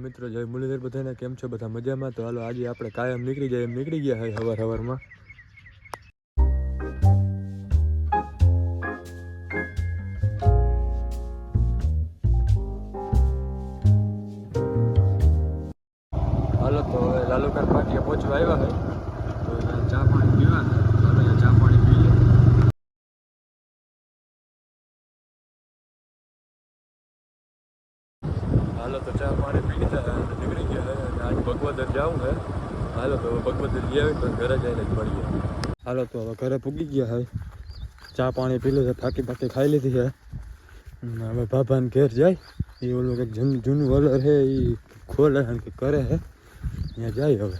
મિત્રો, જય મુરલીધર બધાને. કેમ છો બધા? મજામાં? તો હાલો આજે આપણે કાયમ નીકળી જાય એમ નીકળી ગયા હોય હવારમાં. હાલો તો હવે લાલુકાર પાટીએ પહોંચવા આવ્યા હોય તો ચા પાણી પીવા હાલો ચા પાણી પી લે. હાલો તો ચા પાણી પી લીધા નીકળી ગયા હોય અને આજ ભગવદર જવું હે. હાલો તો ભગવદર જઈ આવી તો ઘરે જઈને જ મળીએ. હાલો તો હવે ઘરે પૂગી ગયા હોય, ચા પાણી પી લીધા, થાકી બાકી ખાઈ લીધી છે. હવે ભાભાને ઘેર જાય, એ ઓલું કંઈક જૂનું વલર છે એ ખોલે છે કે કરે છે, ત્યાં જાય હવે.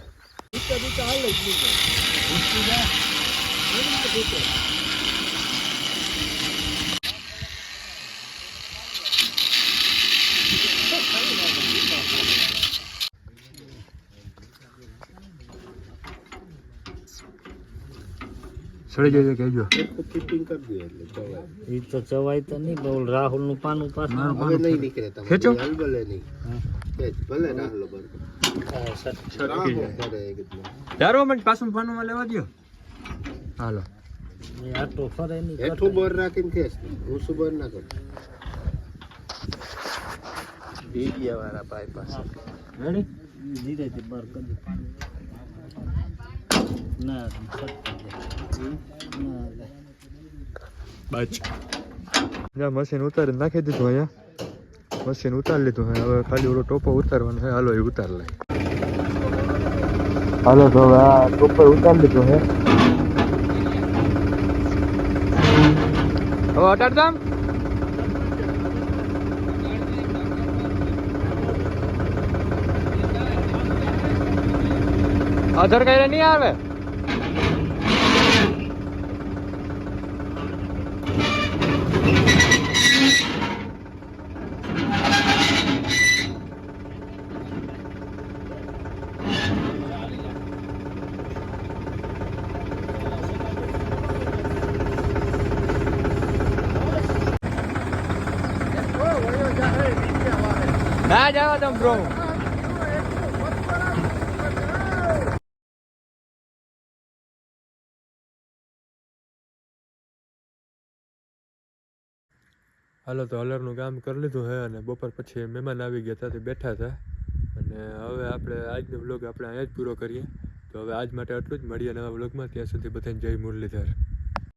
સડી જાય કહેજો. ફિટિંગ કરી દે એટલે ચવાય. એ તો ચવાય તો નહીં, બોલ રાહુલ નું પાનું પાસ હવે નહીં નીકળે તમે ખેંચો. ભલે નહીં ભલે રાહુલ બર ચારો મિનિટ પાછું ફાનુમાં લેવા દો. હાલો આટો ફરે નહીં, હેઠું બર રાખીને ખેંચ, ઊંચું બર ના કર. ડીડિયા વાળા ભાઈ પાસે રેડી. ધીરેથી બાર કરી ના બાજ મશીન ઉતારી નાખી દીધું, અહીંયા મશીન ઉતારી લીધું. હવે ખાલી ઓલો ટોપો ઉતારવાનો છે. હાલો એ ઉતાર લે. હાલો તો હવે આ ટોપર ઉતારી લીધું છે. હવે અટાડ દામ અધર કઈ નહીં આવે. ના જાવ તમે બ્રો. હાલો તો હલરનું કામ કરી લીધું છે અને બપોર પછી મહેમાન આવી ગયા હતા, તે બેઠા હતા. અને હવે આપણે આજનો વ્લોગ આપણે અહીંયા જ પૂરો કરીએ. તો હવે આજ માટે આટલું જ. મળીએ નવા વ્લોગમાં. ત્યાં સુધી બધાને જય મુરલીધર.